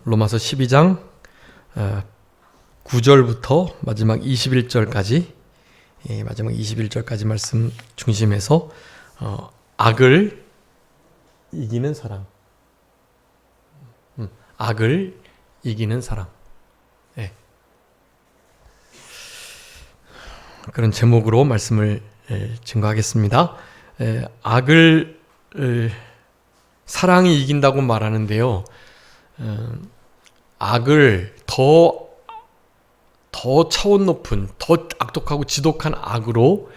로마서 12장 9절부터 마지막 21절까지 말씀 중심에서 악을 이기는 사랑, 악을 이기는 사랑, 그런 제목으로 말씀을 증거하겠습니다. 악을 사랑이 이긴다고 말하는데요, 악을 더 차원 높은, 더 악독하고 지독한 악으로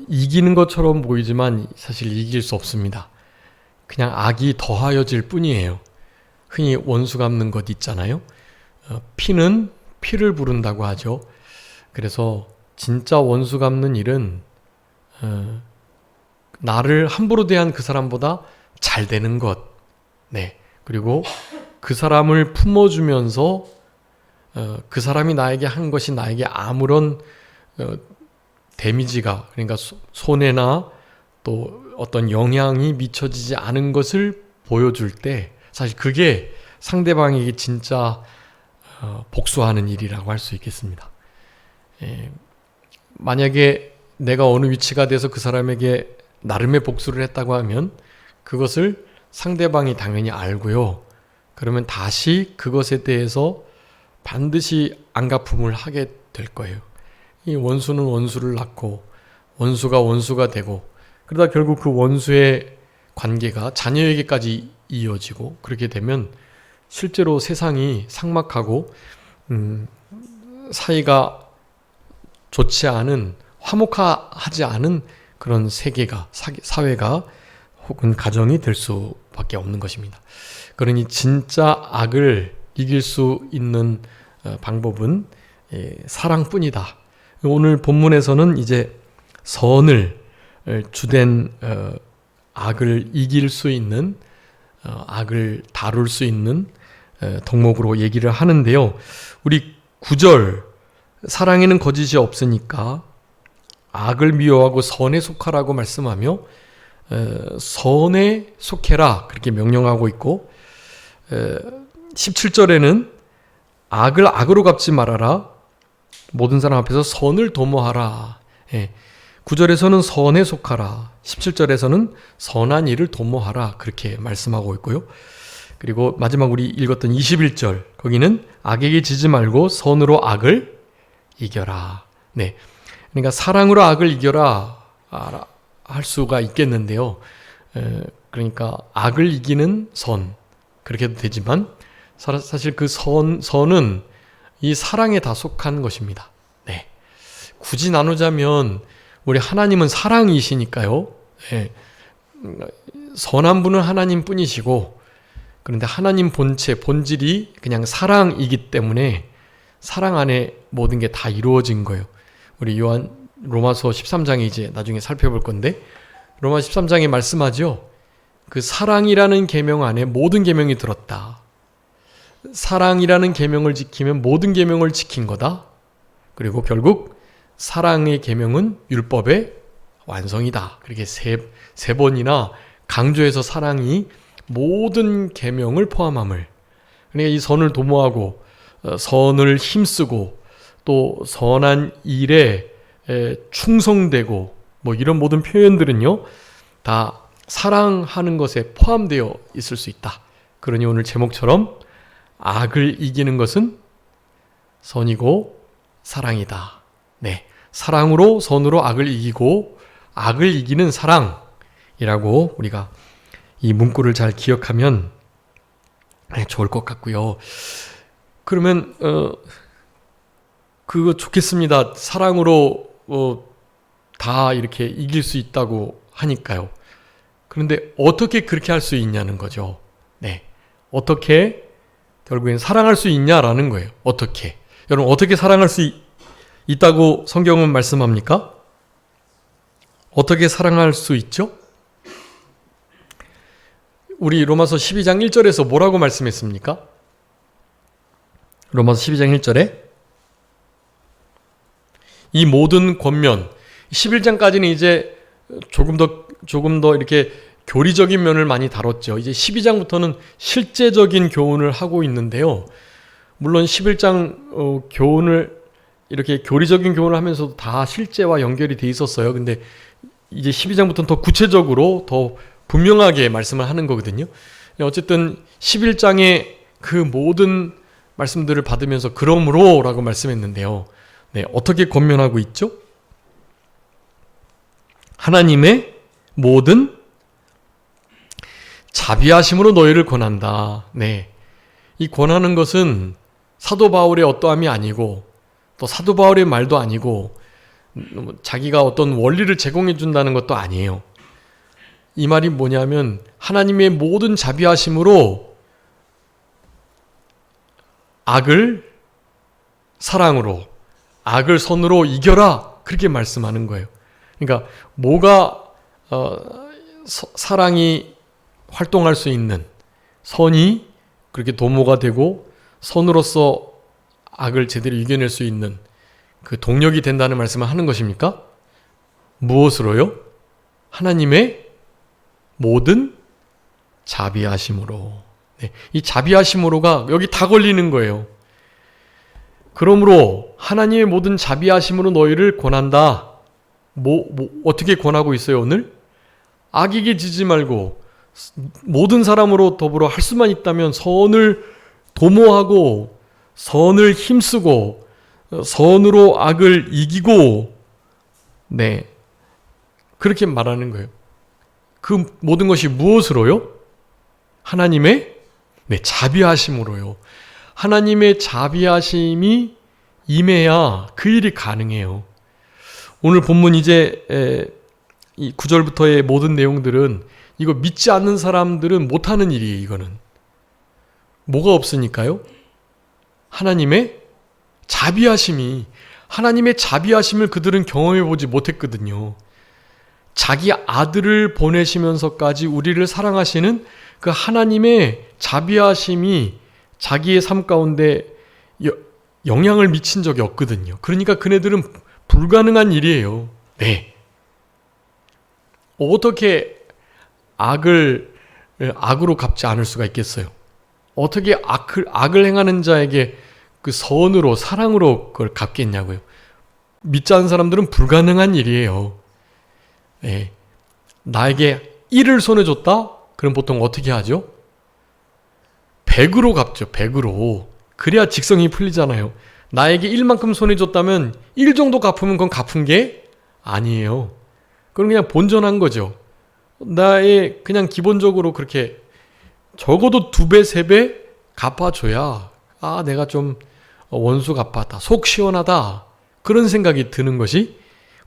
이기는 것처럼 보이지만 사실 이길 수 없습니다. 그냥 악이 더하여질 뿐이에요. 흔히 원수 갚는 것 있잖아요. 피는 피를 부른다고 하죠. 그래서 진짜 원수 갚는 일은 나를 함부로 대한 그 사람보다 잘 되는 것, 그리고 그 사람을 품어주면서 그 사람이 나에게 한 것이 나에게 아무런 데미지가, 그러니까 손해나 또 어떤 영향이 미쳐지지 않은 것을 보여줄 때, 사실 그게 상대방에게 진짜 복수하는 일이라고 할 수 있겠습니다. 만약에 내가 어느 위치가 돼서 그 사람에게 나름의 복수를 했다고 하면 그것을 상대방이 당연히 알고요. 그러면 다시 그것에 대해서 반드시 안갚음을 하게 될 거예요. 이 원수는 원수를 낳고 원수가 원수가 되고, 그러다 결국 그 원수의 관계가 자녀에게까지 이어지고, 그렇게 되면 실제로 세상이 삭막하고 사이가 좋지 않은, 화목하지 않은 그런 세계가, 사회가 혹은 가정이 될 수밖에 없는 것입니다. 그러니 진짜 악을 이길 수 있는 방법은 사랑뿐이다. 오늘 본문에서는 이제 선을 주된 악을 이길 수 있는, 악을 다룰 수 있는 덕목으로 얘기를 하는데요. 우리 9절, 사랑에는 거짓이 없으니까 악을 미워하고 선에 속하라고 말씀하며 선에 속해라 그렇게 명령하고 있고, 17절에는 악을 악으로 갚지 말아라, 모든 사람 앞에서 선을 도모하라. 9절에서는 선에 속하라, 17절에서는 선한 일을 도모하라 그렇게 말씀하고 있고요. 그리고 마지막 우리 읽었던 21절, 거기는 악에게 지지 말고 선으로 악을 이겨라. 그러니까 사랑으로 악을 이겨라 할 수가 있겠는데요. 그러니까 악을 이기는 선, 그렇게도 되지만 사실 그 선은 이 사랑에 다 속한 것입니다. 굳이 나누자면 우리 하나님은 사랑이시니까요. 선한 분은 하나님 뿐이시고, 그런데 하나님 본질이 그냥 사랑이기 때문에 사랑 안에 모든 게 다 이루어진 거예요. 우리 로마서 13장에 이제 나중에 살펴볼 건데, 로마 13장에 말씀하죠. 그 사랑이라는 계명 안에 모든 계명이 들었다. 사랑이라는 계명을 지키면 모든 계명을 지킨 거다. 그리고 결국 사랑의 계명은 율법의 완성이다. 그렇게 세 번이나 강조해서 사랑이 모든 계명을 포함함을, 그러니까 이 선을 도모하고 선을 힘쓰고 또 선한 일에 충성되고 뭐 이런 모든 표현들은요 다 사랑하는 것에 포함되어 있을 수 있다. 그러니 오늘 제목처럼 악을 이기는 것은 선이고 사랑이다. 사랑으로 선으로 악을 이기고 악을 이기는 사랑이라고 우리가 이 문구를 잘 기억하면 좋을 것 같고요. 그러면 그거 좋겠습니다. 사랑으로 다 이렇게 이길 수 있다고 하니까요. 그런데 어떻게 그렇게 할 수 있냐는 거죠. 어떻게 결국엔 사랑할 수 있냐라는 거예요. 어떻게? 여러분, 어떻게 사랑할 수 있다고 성경은 말씀합니까? 어떻게 사랑할 수 있죠? 우리 로마서 12장 1절에서 뭐라고 말씀했습니까? 로마서 12장 1절에 이 모든 권면, 11장까지는 이제 조금 더 이렇게 교리적인 면을 많이 다뤘죠. 이제 12장부터는 실제적인 교훈을 하고 있는데요. 물론 11장 교훈을 이렇게 교리적인 교훈을 하면서도 다 실제와 연결이 돼 있었어요. 근데 이제 12장부터는 더 구체적으로 더 분명하게 말씀을 하는 거거든요. 어쨌든 11장의 그 모든 말씀들을 받으면서 그러므로 라고 말씀했는데요. 네, 어떻게 권면하고 있죠? 하나님의 모든 자비하심으로 너희를 권한다. 네, 이 권하는 것은 사도 바울의 어떠함이 아니고 또 사도 바울의 말도 아니고 자기가 어떤 원리를 제공해 준다는 것도 아니에요. 이 말이 뭐냐면 하나님의 모든 자비하심으로 악을 사랑으로, 악을 선으로 이겨라, 그렇게 말씀하는 거예요. 그러니까 뭐가 사랑이 활동할 수 있는, 선이 그렇게 도모가 되고 선으로서 악을 제대로 이겨낼 수 있는 그 동력이 된다는 말씀을 하는 것입니까? 무엇으로요? 하나님의 모든 자비하심으로. 네, 이 자비하심으로가 여기 다 걸리는 거예요. 그러므로 하나님의 모든 자비하심으로 너희를 권한다. 어떻게 권하고 있어요, 오늘? 악에게 지지 말고 모든 사람으로 더불어 할 수만 있다면 선을 도모하고 선을 힘쓰고 선으로 악을 이기고, 네, 그렇게 말하는 거예요. 그 모든 것이 무엇으로요? 하나님의 자비하심으로요. 하나님의 자비하심이 임해야 그 일이 가능해요. 오늘 본문 이제 이 9절부터의 모든 내용들은 이거 믿지 않는 사람들은 못하는 일이에요. 이거는 뭐가 없으니까요? 하나님의 자비하심을 그들은 경험해 보지 못했거든요. 자기 아들을 보내시면서까지 우리를 사랑하시는 그 하나님의 자비하심이 자기의 삶 가운데 영향을 미친 적이 없거든요. 그러니까 그네들은 불가능한 일이에요. 네. 어떻게 악으로 갚지 않을 수가 있겠어요? 어떻게 악을 행하는 자에게 그 선으로, 사랑으로 그걸 갚겠냐고요. 믿지 않는 사람들은 불가능한 일이에요. 네. 나에게 1을 손에 줬다? 그럼 보통 어떻게 하죠? 100으로 갚죠. 100으로. 그래야 직성이 풀리잖아요. 나에게 1만큼 손에 줬다면 1 정도 갚으면 그건 갚은 게 아니에요. 그건 그냥 본전한 거죠. 나의 그냥 기본적으로 그렇게 적어도 2배, 3배 갚아줘야 내가 좀 원수 갚았다, 속 시원하다, 그런 생각이 드는 것이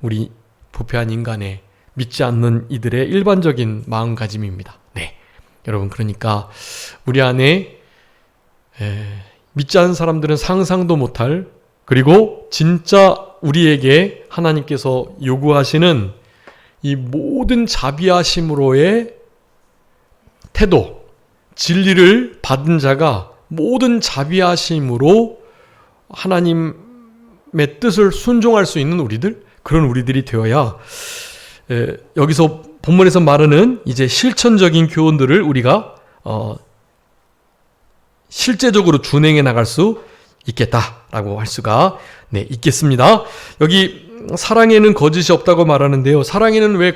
우리 부패한 인간의, 믿지 않는 이들의 일반적인 마음가짐입니다. 네, 여러분, 그러니까 우리 안에 믿지 않는 사람들은 상상도 못할, 그리고 진짜 우리에게 하나님께서 요구하시는 이 모든 자비하심으로의 태도, 진리를 받은 자가 모든 자비하심으로 하나님의 뜻을 순종할 수 있는 우리들, 그런 우리들이 되어야 여기서 본문에서 말하는 이제 실천적인 교훈들을 우리가 실제적으로 준행해 나갈 수 있겠다라고 할 수가 있겠습니다. 여기 사랑에는 거짓이 없다고 말하는데요. 사랑에는 왜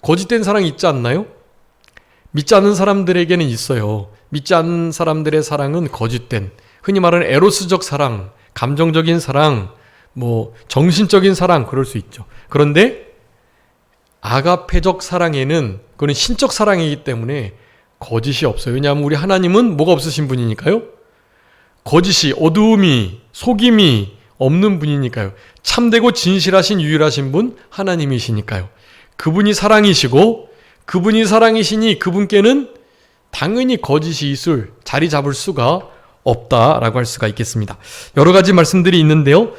거짓된 사랑이 있지 않나요? 믿지 않는 사람들에게는 있어요. 믿지 않는 사람들의 사랑은 거짓된, 흔히 말하는 에로스적 사랑, 감정적인 사랑, 정신적인 사랑, 그럴 수 있죠. 그런데 아가페적 사랑에는, 그건 신적 사랑이기 때문에 거짓이 없어요. 왜냐하면 우리 하나님은 뭐가 없으신 분이니까요? 거짓이, 어두움이, 속임이 없는 분이니까요. 참되고 진실하신 유일하신 분 하나님이시니까요. 그분이 사랑이시고, 그분이 사랑이시니 그분께는 당연히 거짓이 자리 잡을 수가 없다라고 할 수가 있겠습니다. 여러 가지 말씀들이 있는데요.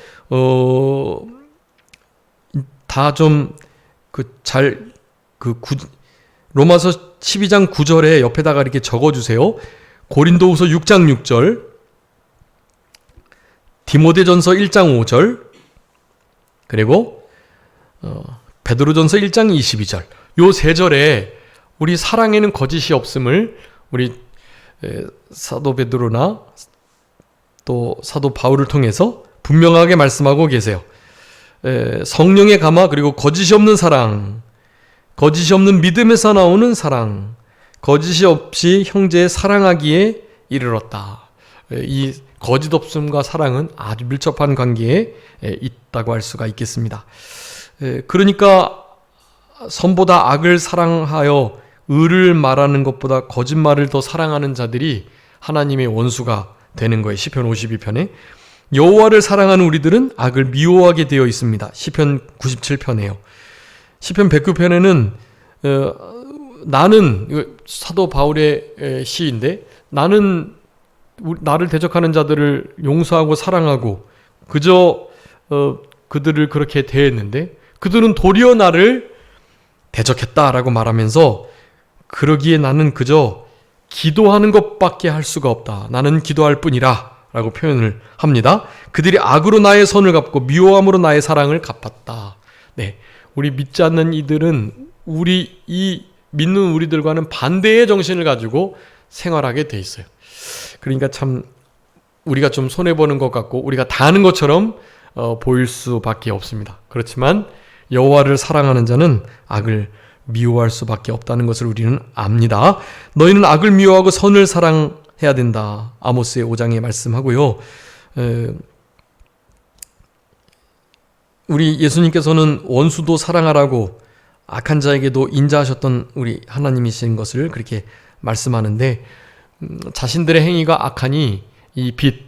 다 좀 로마서 12장 9절에 옆에다가 이렇게 적어주세요. 고린도후서 6장 6절, 디모데전서 1장 5절, 그리고 베드로전서 1장 22절. 요 세 절에 우리 사랑에는 거짓이 없음을 우리 사도 베드로나 또 사도 바울을 통해서 분명하게 말씀하고 계세요. 성령의 감화, 그리고 거짓이 없는 사랑, 거짓이 없는 믿음에서 나오는 사랑, 거짓이 없이 형제 사랑하기에 이르렀다. 이 거짓 없음과 사랑은 아주 밀접한 관계에 있다고 할 수가 있겠습니다. 그러니까 선보다 악을 사랑하여 의를 말하는 것보다 거짓말을 더 사랑하는 자들이 하나님의 원수가 되는 거예요. 시편 52편에 여호와를 사랑하는 우리들은 악을 미워하게 되어 있습니다. 시편 97편에요. 시편 109편에는 나는, 사도 바울의 시인데, 나는 나를 대적하는 자들을 용서하고 사랑하고 그저 그들을 그렇게 대했는데 그들은 도리어 나를 대적했다라고 말하면서, 그러기에 나는 그저 기도하는 것밖에 할 수가 없다. 나는 기도할 뿐이라 라고 표현을 합니다. 그들이 악으로 나의 선을 갚고 미워함으로 나의 사랑을 갚았다. 네, 우리 믿지 않는 이들은 이 믿는 우리들과는 반대의 정신을 가지고 생활하게 돼 있어요. 그러니까 참 우리가 좀 손해보는 것 같고 우리가 다 아는 것처럼 보일 수밖에 없습니다. 그렇지만 여호와를 사랑하는 자는 악을 미워할 수밖에 없다는 것을 우리는 압니다. 너희는 악을 미워하고 선을 사랑해야 된다. 아모스의 5장에 말씀하고요. 우리 예수님께서는 원수도 사랑하라고 악한 자에게도 인자하셨던 우리 하나님이신 것을 그렇게 말씀하는데, 자신들의 행위가 악하니 이 빛,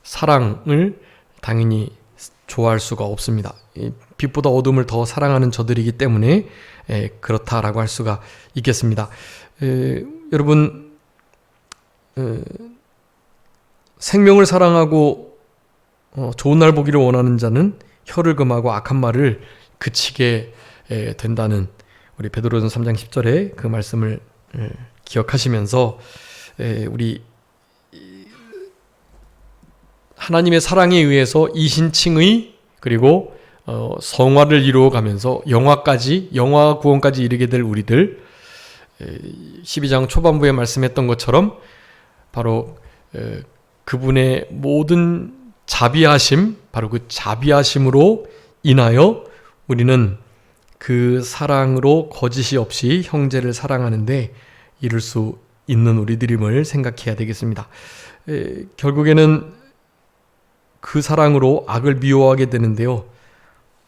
사랑을 당연히 좋아할 수가 없습니다. 빛보다 어둠을 더 사랑하는 저들이기 때문에 그렇다라고 할 수가 있겠습니다. 여러분, 생명을 사랑하고 좋은 날 보기를 원하는 자는 혀를 금하고 악한 말을 그치게 된다는 우리 베드로전 3장 10절의 그 말씀을 기억하시면서 우리 하나님의 사랑에 의해서 이신칭의 그리고 성화를 이루어가면서 영화 구원까지 이르게 될 우리들, 12장 초반부에 말씀했던 것처럼 바로 그분의 모든 자비하심, 바로 그 자비하심으로 인하여 우리는 그 사랑으로 거짓이 없이 형제를 사랑하는데 이룰 수 있는 우리들임을 생각해야 되겠습니다. 결국에는 그 사랑으로 악을 미워하게 되는데요.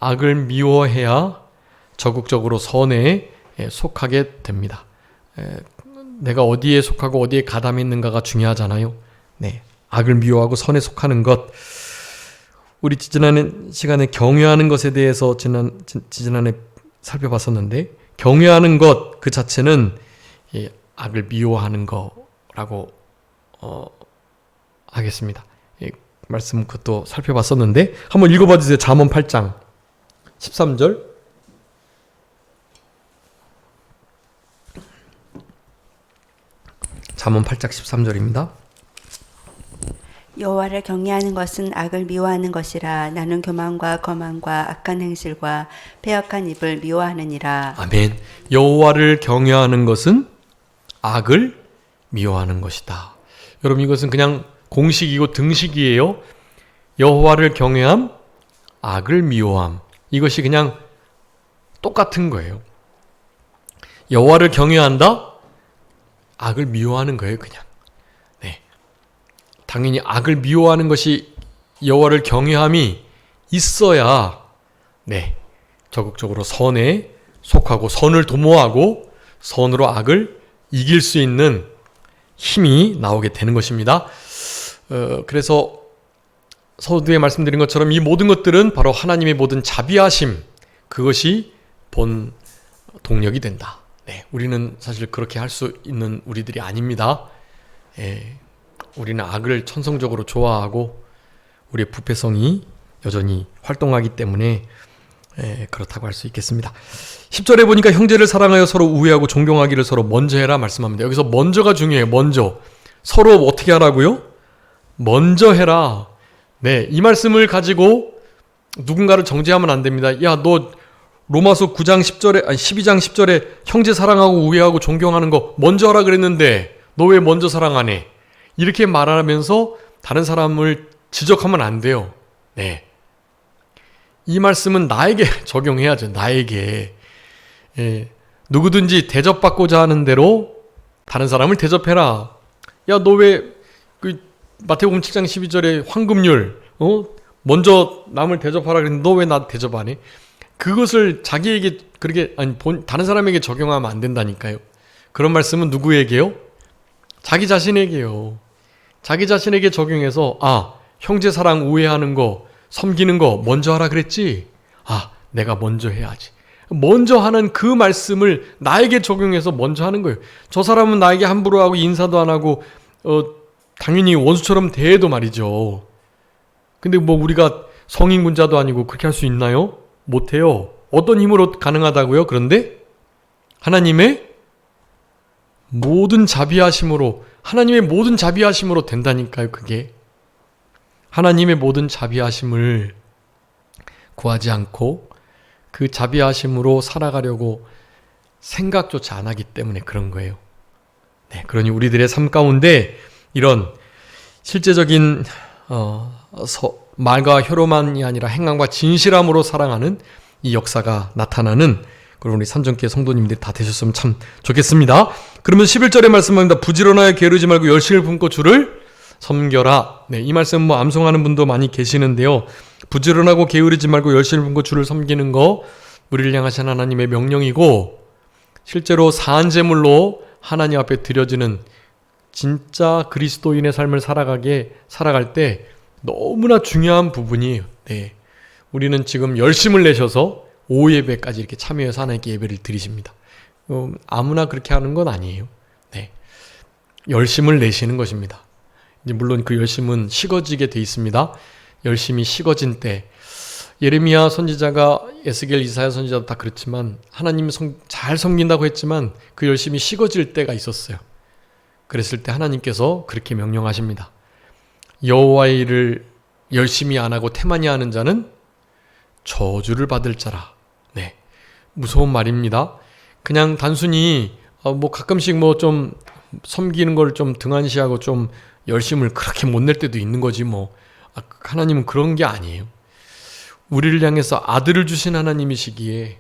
악을 미워해야 적극적으로 선에 속하게 됩니다. 내가 어디에 속하고 어디에 가담했는가가 중요하잖아요. 네, 악을 미워하고 선에 속하는 것. 우리 지지난해 시간에 경외하는 것에 대해서 지난해 살펴봤었는데, 경외하는 것 그 자체는 악을 미워하는 거라고 하겠습니다. 말씀 그것도 살펴봤었는데 한번 읽어봐 주세요. 잠언 8장 13절. 잠언 8장 13절입니다. 여호와를 경외하는 것은 악을 미워하는 것이라. 나는 교만과 거만과 악한 행실과 패역한 입을 미워하느니라. 아멘. 여호와를 경외하는 것은 악을 미워하는 것이다. 여러분, 이것은 그냥 공식이고 등식이에요. 여호와를 경외함, 악을 미워함. 이것이 그냥 똑같은 거예요. 여호와를 경외한다, 악을 미워하는 거예요, 그냥. 네. 당연히 악을 미워하는 것이 여호와를 경외함이 있어야 적극적으로 선에 속하고 선을 도모하고 선으로 악을 이길 수 있는 힘이 나오게 되는 것입니다. 그래서 서두에 말씀드린 것처럼 이 모든 것들은 바로 하나님의 모든 자비하심, 그것이 본 동력이 된다. 네, 우리는 사실 그렇게 할 수 있는 우리들이 아닙니다. 우리는 악을 천성적으로 좋아하고 우리의 부패성이 여전히 활동하기 때문에 그렇다고 할 수 있겠습니다. 10절에 보니까 형제를 사랑하여 서로 우애하고 존경하기를 서로 먼저 해라 말씀합니다. 여기서 먼저가 중요해요. 먼저. 서로 어떻게 하라고요? 먼저 해라. 네, 이 말씀을 가지고 누군가를 정죄하면 안 됩니다. 야, 너 로마서 9장 10절에, 아니 12장 10절에 형제 사랑하고 우애하고 존경하는 거 먼저 하라 그랬는데 너 왜 먼저 사랑 안 해? 이렇게 말하면서 다른 사람을 지적하면 안 돼요. 네. 이 말씀은 나에게 적용해야죠. 나에게. 예. 누구든지 대접받고자 하는 대로 다른 사람을 대접해라. 야, 너 왜 그 마태복음 7장 12절에 황금률 먼저 남을 대접하라 그랬는데 너 왜 나 대접 안 해? 그것을 자기에게 그렇게 다른 사람에게 적용하면 안 된다니까요. 그런 말씀은 누구에게요? 자기 자신에게요. 자기 자신에게 적용해서 형제 사랑 우애하는 거 섬기는 거 먼저 하라 그랬지? 내가 먼저 해야지. 먼저 하는 그 말씀을 나에게 적용해서 먼저 하는 거예요. 저 사람은 나에게 함부로 하고 인사도 안 하고 당연히 원수처럼 대해도 말이죠. 근데 뭐 우리가 성인군자도 아니고 그렇게 할 수 있나요? 못해요. 어떤 힘으로 가능하다고요? 그런데 하나님의 모든 자비하심으로 된다니까요. 그게 하나님의 모든 자비하심을 구하지 않고 그 자비하심으로 살아가려고 생각조차 안 하기 때문에 그런 거예요. 네, 그러니 우리들의 삶 가운데 이런 실제적인 말과 혀로만이 아니라 행함과 진실함으로 사랑하는 이 역사가 나타나는 그런 우리 산정교회 성도님들이 다 되셨으면 참 좋겠습니다. 그러면 11절의 말씀입니다. 부지런하여 게으르지 말고 열심을 품고 주를 섬겨라. 네, 이 말씀 암송하는 분도 많이 계시는데요. 부지런하고 게으르지 말고 열심을 품고 주를 섬기는 거 우리를 향하신 하나님의 명령이고, 실제로 사한제물로 하나님 앞에 드려지는 진짜 그리스도인의 삶을 살아갈 때 너무나 중요한 부분이에요. 네, 우리는 지금 열심을 내셔서 오후 예배까지 이렇게 참여해서 하나님께 예배를 드리십니다. 아무나 그렇게 하는 건 아니에요. 네, 열심을 내시는 것입니다. 이제 물론 그 열심은 식어지게 돼 있습니다. 열심히 식어진 때, 예레미야 선지자가 에스겔 이사야 선지자도 다 그렇지만 하나님 잘 섬긴다고 했지만 그 열심이 식어질 때가 있었어요. 그랬을 때 하나님께서 그렇게 명령하십니다. 여호와의 일을 열심히 안 하고 태만히 하는 자는 저주를 받을 자라. 네, 무서운 말입니다. 그냥 단순히 가끔씩 좀 섬기는 걸 좀 등한시하고 좀 열심을 그렇게 못 낼 때도 있는 거지 하나님은 그런 게 아니에요. 우리를 향해서 아들을 주신 하나님이시기에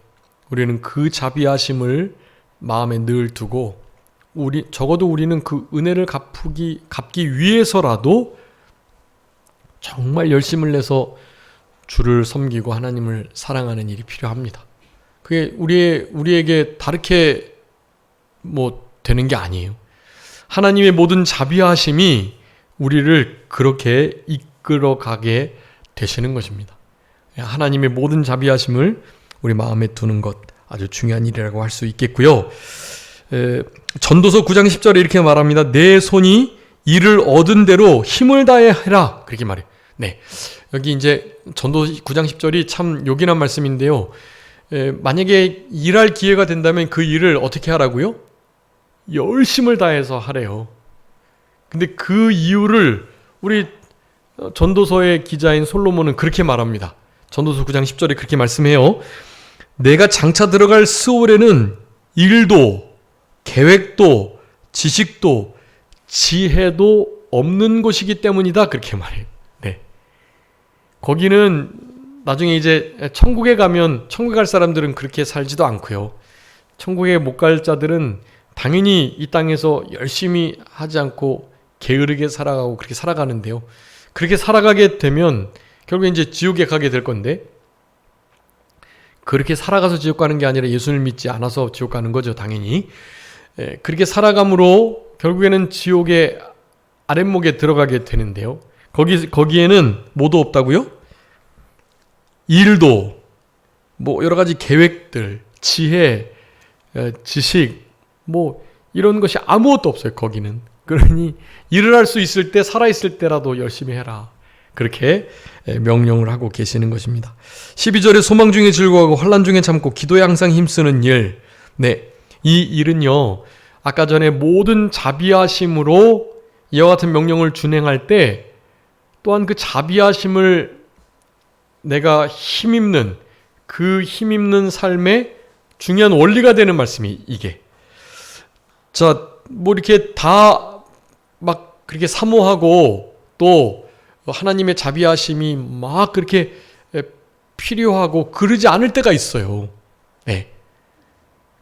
우리는 그 자비하심을 마음에 늘 두고 적어도 우리는 그 은혜를 갚기 위해서라도 정말 열심을 내서 주를 섬기고 하나님을 사랑하는 일이 필요합니다. 그게 우리에게 다르게 되는 게 아니에요. 하나님의 모든 자비하심이 우리를 그렇게 이끌어가게 되시는 것입니다. 하나님의 모든 자비하심을 우리 마음에 두는 것 아주 중요한 일이라고 할 수 있겠고요. 전도서 9장 10절에 이렇게 말합니다. 내 손이 일을 얻은 대로 힘을 다해 해라. 그렇게 말해요. 네, 여기 이제 전도 9장 10절이 참 요긴한 말씀인데요. 만약에 일할 기회가 된다면 그 일을 어떻게 하라고요? 열심을 다해서 하래요. 근데 그 이유를 우리 전도서의 기자인 솔로몬은 그렇게 말합니다. 전도서 9장 10절에 그렇게 말씀해요. 내가 장차 들어갈 스올에는 일도 계획도 지식도 지혜도 없는 곳이기 때문이다. 그렇게 말해요. 네. 거기는 나중에 이제 천국에 가면 천국에 갈 사람들은 그렇게 살지도 않고요. 천국에 못 갈 자들은 당연히 이 땅에서 열심히 하지 않고 게으르게 살아가고 그렇게 살아가는데요. 그렇게 살아가게 되면 결국에 이제 지옥에 가게 될 건데, 그렇게 살아가서 지옥 가는 게 아니라 예수를 믿지 않아서 지옥 가는 거죠, 당연히. 그렇게 살아감으로 결국에는 지옥의 아랫목에 들어가게 되는데요. 거기에는 뭐도 없다고요? 일도, 여러 가지 계획들, 지혜, 지식, 이런 것이 아무것도 없어요, 거기는. 그러니 일을 할 수 있을 때, 살아있을 때라도 열심히 해라. 그렇게 명령을 하고 계시는 것입니다. 12절에 소망 중에 즐거워하고 환난 중에 참고 기도에 항상 힘쓰는 일. 네, 이 일은요, 아까 전에 모든 자비하심으로 이와 같은 명령을 준행할 때 또한 그 자비하심을 내가 힘입는 그 힘있는 삶의 중요한 원리가 되는 말씀이 이게. 자, 뭐 이렇게 다 막 그렇게 사모하고 또 하나님의 자비하심이 막 그렇게 필요하고 그러지 않을 때가 있어요. 네.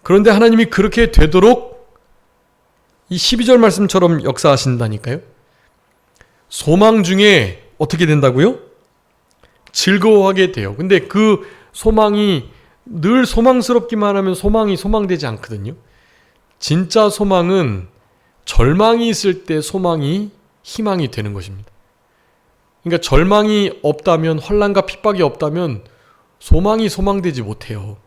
그런데 하나님이 그렇게 되도록 이 12절 말씀처럼 역사하신다니까요. 소망 중에 어떻게 된다고요? 즐거워하게 돼요. 근데 그 소망이 늘 소망스럽기만 하면 소망이 소망되지 않거든요. 진짜 소망은 절망이 있을 때 소망이 희망이 되는 것입니다. 그러니까 절망이 없다면, 환난과 핍박이 없다면 소망이 소망되지 못해요.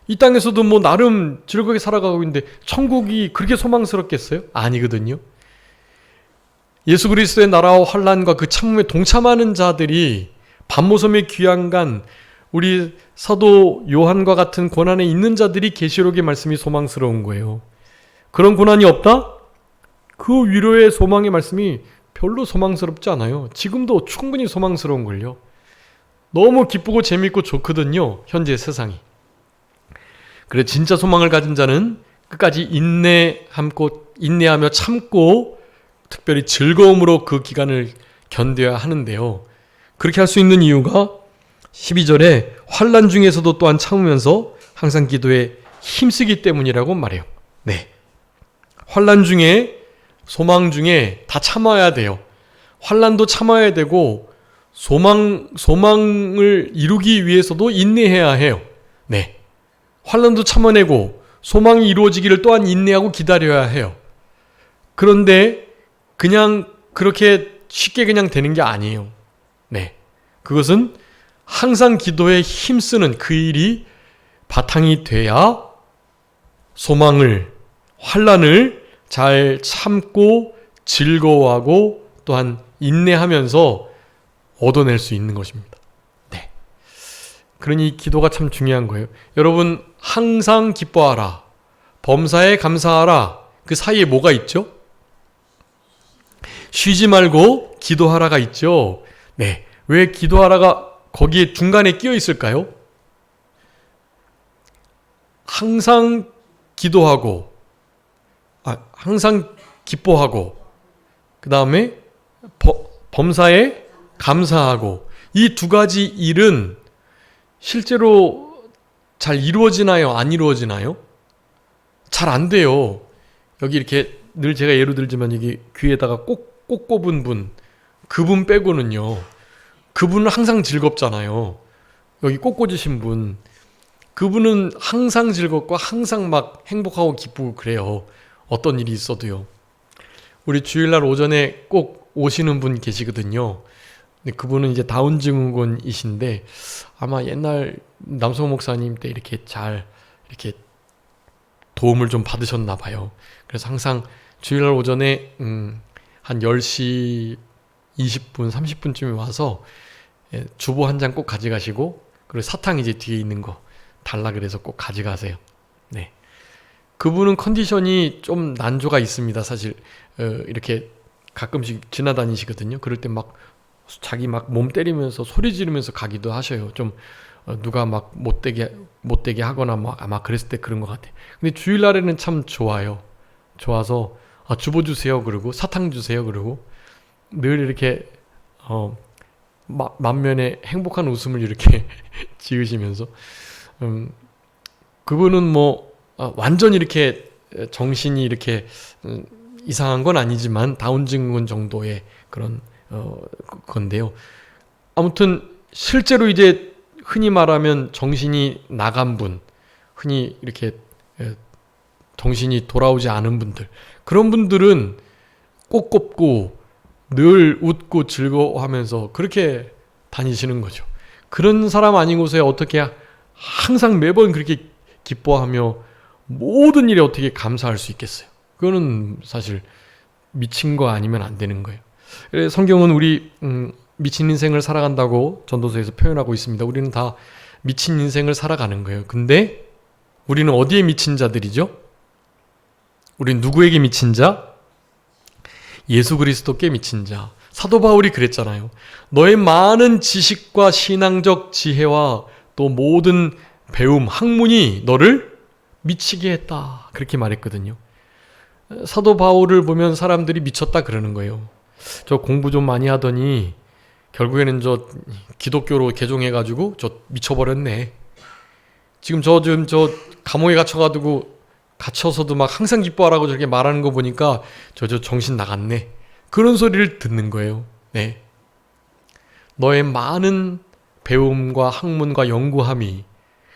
이 땅에서도 뭐 나름 즐겁게 살아가고 있는데 천국이 그렇게 소망스럽겠어요? 아니거든요. 예수 그리스도의 나라와 환난과 그 참음에 동참하는 자들이 반모섬의 귀양간 우리 사도 요한과 같은 고난에 있는 자들이 계시록의 말씀이 소망스러운 거예요. 그런 고난이 없다? 그 위로의 소망의 말씀이 별로 소망스럽지 않아요. 지금도 충분히 소망스러운걸요. 너무 기쁘고 재밌고 좋거든요. 현재 세상이. 그래 진짜 소망을 가진 자는 끝까지 인내하며 참고 특별히 즐거움으로 그 기간을 견뎌야 하는데요. 그렇게 할 수 있는 이유가 12절에 환난 중에서도 또한 참으면서 항상 기도에 힘쓰기 때문이라고 말해요. 네. 환난 중에 소망 중에 다 참아야 돼요. 환난도 참아야 되고 소망을 이루기 위해서도 인내해야 해요. 네. 환난도 참아내고 소망이 이루어지기를 또한 인내하고 기다려야 해요. 그런데 그냥 그렇게 쉽게 그냥 되는 게 아니에요. 네. 그것은 항상 기도에 힘쓰는 그 일이 바탕이 돼야 소망을, 환난을 잘 참고 즐거워하고 또한 인내하면서 얻어낼 수 있는 것입니다. 네. 그러니 기도가 참 중요한 거예요. 여러분 항상 기뻐하라. 범사에 감사하라. 그 사이에 뭐가 있죠? 쉬지 말고 기도하라가 있죠. 네. 왜 기도하라가 거기에 중간에 끼어 있을까요? 항상 기도하고 항상 기뻐하고 그 다음에 범사에 감사하고 이 두 가지 일은 실제로 잘 이루어지나요? 안 이루어지나요? 잘 안 돼요. 여기 이렇게 늘 제가 예로 들지만 여기 귀에다가 꼭 꼽은 분, 그분 빼고는요. 그분은 항상 즐겁잖아요. 여기 꼭 꽂으신 분, 그분은 항상 즐겁고 항상 막 행복하고 기쁘고 그래요. 어떤 일이 있어도요. 우리 주일날 오전에 꼭 오시는 분 계시거든요. 근데 그분은 이제 다운 증후군이신데 아마 옛날 남성 목사님 때 이렇게 잘 이렇게 도움을 좀 받으셨나 봐요. 그래서 항상 주일날 오전에 한 10시 20분, 30분쯤에 와서 주보 한 장 꼭 가져가시고 그리고 사탕 이제 뒤에 있는 거 달라 그래서 꼭 가져가세요. 네. 그분은 컨디션이 좀 난조가 있습니다. 사실 이렇게 가끔씩 지나다니시거든요. 그럴 때 막 자기 막 몸 때리면서 소리 지르면서 가기도 하셔요. 좀 누가 막 못되게 하거나 막 아마 그랬을 때 그런 것 같아요. 근데 주일날에는 참 좋아요. 좋아서 주보 주세요. 그러고 사탕 주세요. 그러고 늘 이렇게 만면에 행복한 웃음을 이렇게 지으시면서 그분은 뭐 완전 이렇게 정신이 이렇게 이상한 건 아니지만 다운 증후군 정도의 그런 건데요. 아무튼 실제로 이제 흔히 말하면 정신이 나간 분, 흔히 이렇게 정신이 돌아오지 않은 분들, 그런 분들은 꼭 꼽고 늘 웃고 즐거워하면서 그렇게 다니시는 거죠. 그런 사람 아니고서야 어떻게 항상 매번 그렇게 기뻐하며 모든 일에 어떻게 감사할 수 있겠어요. 그거는 사실 미친 거 아니면 안 되는 거예요. 성경은 우리 미친 인생을 살아간다고 전도서에서 표현하고 있습니다. 우리는 다 미친 인생을 살아가는 거예요. 근데 우리는 어디에 미친 자들이죠? 우리는 누구에게 미친 자? 예수 그리스도께 미친 자. 사도 바울이 그랬잖아요. 너의 많은 지식과 신앙적 지혜와 또 모든 배움, 학문이 너를 미치게 했다. 그렇게 말했거든요. 사도 바울을 보면 사람들이 미쳤다 그러는 거예요. 저 공부 좀 많이 하더니 결국에는 저 기독교로 개종해가지고 저 미쳐버렸네. 지금 저 감옥에 갇혀서도 막 항상 기뻐하라고 저렇게 말하는 거 보니까 저 정신 나갔네. 그런 소리를 듣는 거예요. 네. 너의 많은 배움과 학문과 연구함이,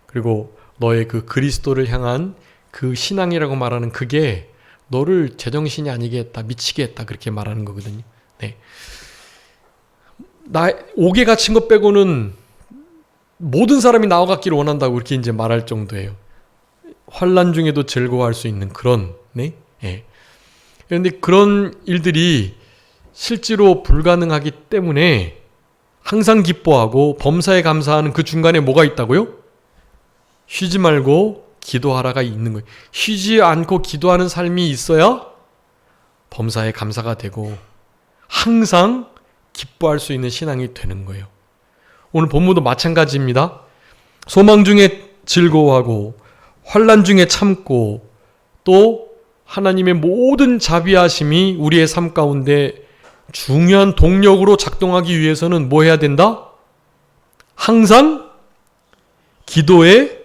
그리고 너의 그 그리스도를 향한 그 신앙이라고 말하는 그게 너를 제정신이 아니게 했다, 미치게 했다, 그렇게 말하는 거거든요. 네. 옥에 갇힌 것 빼고는 모든 사람이 나와 같기를 원한다고 그렇게 이제 말할 정도예요. 환난 중에도 즐거워할 수 있는 그런, 네. 예. 그런데 그런 일들이 실제로 불가능하기 때문에 항상 기뻐하고 범사에 감사하는 그 중간에 뭐가 있다고요? 쉬지 말고 기도하라가 있는 거예요. 쉬지 않고 기도하는 삶이 있어야 범사에 감사가 되고 항상 기뻐할 수 있는 신앙이 되는 거예요. 오늘 본문도 마찬가지입니다. 소망 중에 즐거워하고 환난 중에 참고 또 하나님의 모든 자비하심이 우리의 삶 가운데 중요한 동력으로 작동하기 위해서는 뭐 해야 된다? 항상 기도에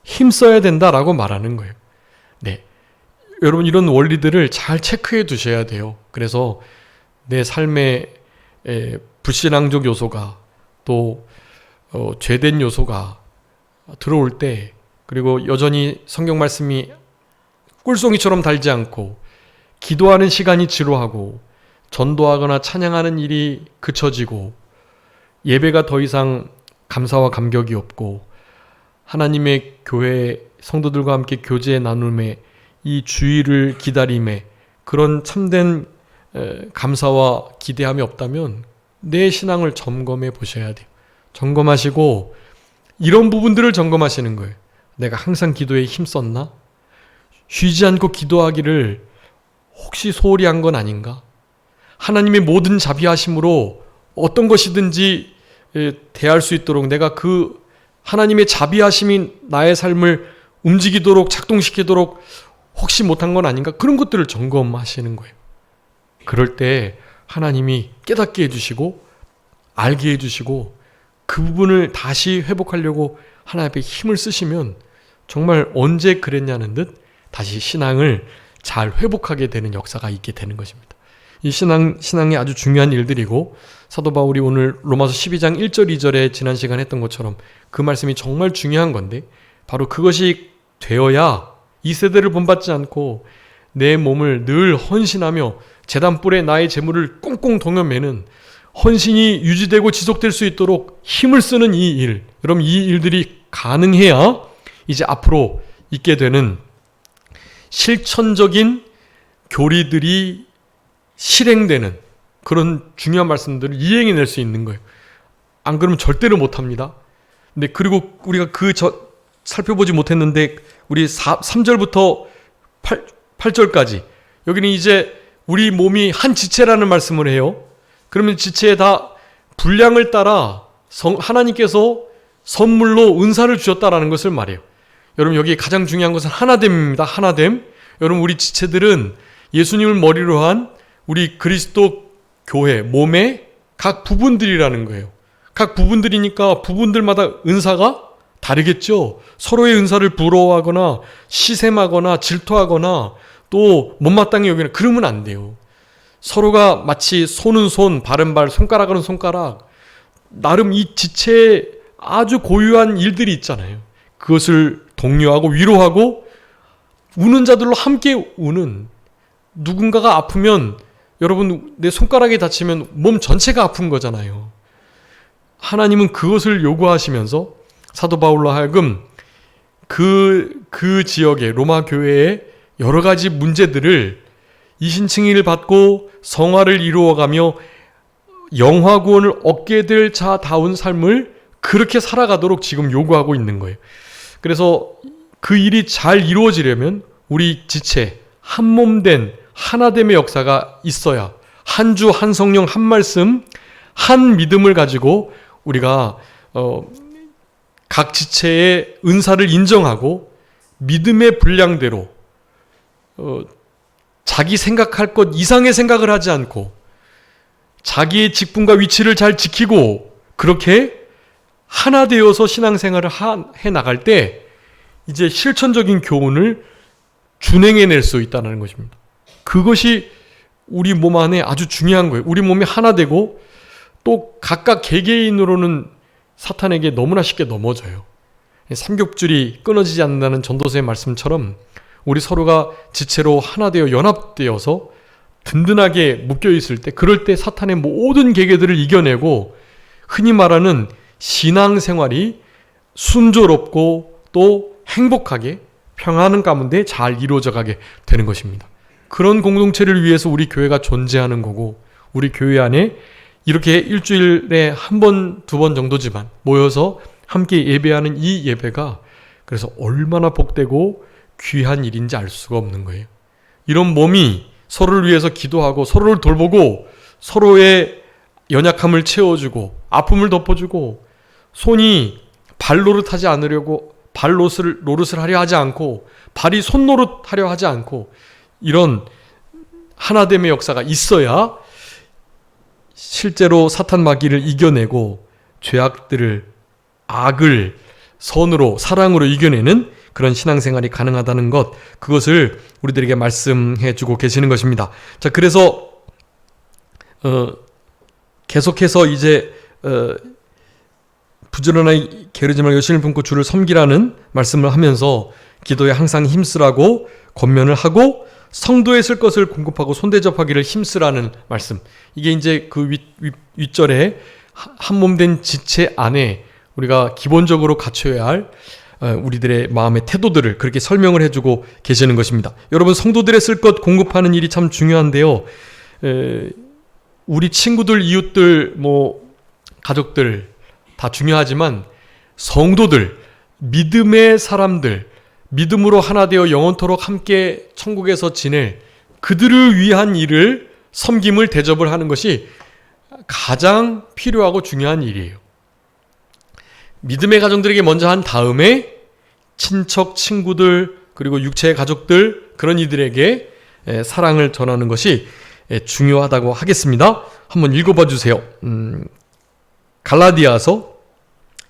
힘써야 된다라고 말하는 거예요. 네. 여러분 이런 원리들을 잘 체크해 두셔야 돼요. 그래서 내 삶에 불신앙적 요소가 또 죄된 요소가 들어올 때, 그리고 여전히 성경 말씀이 꿀송이처럼 달지 않고 기도하는 시간이 지루하고 전도하거나 찬양하는 일이 그쳐지고 예배가 더 이상 감사와 감격이 없고 하나님의 교회 성도들과 함께 교제 나눔에 이 주의를 기다림에 그런 참된 감사와 기대함이 없다면 내 신앙을 점검해 보셔야 돼요. 점검하시고 이런 부분들을 점검하시는 거예요. 내가 항상 기도에 힘썼나? 쉬지 않고 기도하기를 혹시 소홀히 한 건 아닌가? 하나님의 모든 자비하심으로 어떤 것이든지 대할 수 있도록 내가 그 하나님의 자비하심이 나의 삶을 움직이도록 작동시키도록 혹시 못한 건 아닌가? 그런 것들을 점검하시는 거예요. 그럴 때 하나님이 깨닫게 해주시고 알게 해주시고 그 부분을 다시 회복하려고 하나님 앞에 힘을 쓰시면 정말 언제 그랬냐는 듯 다시 신앙을 잘 회복하게 되는 역사가 있게 되는 것입니다. 이 신앙이 아주 중요한 일들이고 사도 바울이 오늘 로마서 12장 1절 2절에 지난 시간에 했던 것처럼 그 말씀이 정말 중요한 건데 바로 그것이 되어야 이 세대를 본받지 않고 내 몸을 늘 헌신하며 제단불에 나의 재물을 꽁꽁 동여매는 헌신이 유지되고 지속될 수 있도록 힘을 쓰는 이 일, 여러분 이 일들이 가능해야 이제 앞으로 있게 되는 실천적인 교리들이 실행되는 그런 중요한 말씀들을 이행해낼 수 있는 거예요. 안 그러면 절대로 못합니다. 근데 그리고 우리가 살펴보지 못했는데 우리 3절부터 8절까지 여기는 이제 우리 몸이 한 지체라는 말씀을 해요. 그러면 지체에 다 분량을 따라 하나님께서 선물로 은사를 주셨다라는 것을 말해요. 여러분 여기 가장 중요한 것은 하나됨입니다. 하나됨. 여러분 우리 지체들은 예수님을 머리로 한 우리 그리스도 교회 몸의 각 부분들이라는 거예요. 각 부분들이니까 부분들마다 은사가 다르겠죠. 서로의 은사를 부러워하거나 시샘하거나 질투하거나 또 못마땅히 여기는 그러면 안 돼요. 서로가 마치 손은 손, 발은 발, 손가락은 손가락, 나름 이 지체에 아주 고유한 일들이 있잖아요. 그것을 독려하고 위로하고 우는 자들로 함께 우는, 누군가가 아프면 여러분 내 손가락이 다치면 몸 전체가 아픈 거잖아요. 하나님은 그것을 요구하시면서 사도 바울로 하여금 그 지역의 로마 교회의 여러 가지 문제들을 이신칭의를 받고 성화를 이루어가며 영화구원을 얻게 될 자다운 삶을 그렇게 살아가도록 지금 요구하고 있는 거예요. 그래서 그 일이 잘 이루어지려면 우리 지체 한몸된 하나됨의 역사가 있어야 한 주 한 성령 한 말씀 한 믿음을 가지고 우리가 각 지체의 은사를 인정하고 믿음의 분량대로 자기 생각할 것 이상의 생각을 하지 않고 자기의 직분과 위치를 잘 지키고 그렇게 하나 되어서 신앙생활을 해 나갈 때 이제 실천적인 교훈을 준행해낼 수 있다는 것입니다. 그것이 우리 몸 안에 아주 중요한 거예요. 우리 몸이 하나 되고 또 각각 개개인으로는 사탄에게 너무나 쉽게 넘어져요. 삼겹줄이 끊어지지 않는다는 전도서의 말씀처럼 우리 서로가 지체로 하나 되어 연합되어서 든든하게 묶여있을 때, 그럴 때 사탄의 모든 계계들을 이겨내고 흔히 말하는 신앙생활이 순조롭고 또 행복하게 평안한 가운데 잘 이루어져 가게 되는 것입니다. 그런 공동체를 위해서 우리 교회가 존재하는 거고, 우리 교회 안에 이렇게 일주일에 한 번, 두 번 정도지만 모여서 함께 예배하는 이 예배가 그래서 얼마나 복되고 귀한 일인지 알 수가 없는 거예요. 이런 몸이 서로를 위해서 기도하고 서로를 돌보고 서로의 연약함을 채워주고 아픔을 덮어주고, 손이 발 노릇하지 않으려고 발 노릇을 하려 하지 않고 발이 손 노릇하려 하지 않고 이런 하나됨의 역사가 있어야 실제로 사탄 마귀를 이겨내고 죄악들을, 악을 선으로, 사랑으로 이겨내는 그런 신앙생활이 가능하다는 것, 그것을 우리들에게 말씀해 주고 계시는 것입니다. 자, 그래서 계속해서 이제 부지런하게 게으르지 말고 열심히 품고 주를 섬기라는 말씀을 하면서 기도에 항상 힘쓰라고 권면을 하고, 성도에 쓸 것을 공급하고 손대접하기를 힘쓰라는 말씀. 이게 이제 그 윗절에 한몸된 지체 안에 우리가 기본적으로 갖춰야 할 우리들의 마음의 태도들을 그렇게 설명을 해주고 계시는 것입니다. 여러분, 성도들의 쓸 것 공급하는 일이 참 중요한데요. 우리 친구들, 이웃들, 가족들 다 중요하지만 성도들, 믿음의 사람들, 믿음으로 하나 되어 영원토록 함께 천국에서 지낼 그들을 위한 일을, 섬김을, 대접을 하는 것이 가장 필요하고 중요한 일이에요. 믿음의 가정들에게 먼저 한 다음에 친척, 친구들, 그리고 육체의 가족들, 그런 이들에게 사랑을 전하는 것이 중요하다고 하겠습니다. 한번 읽어봐 주세요. 갈라디아서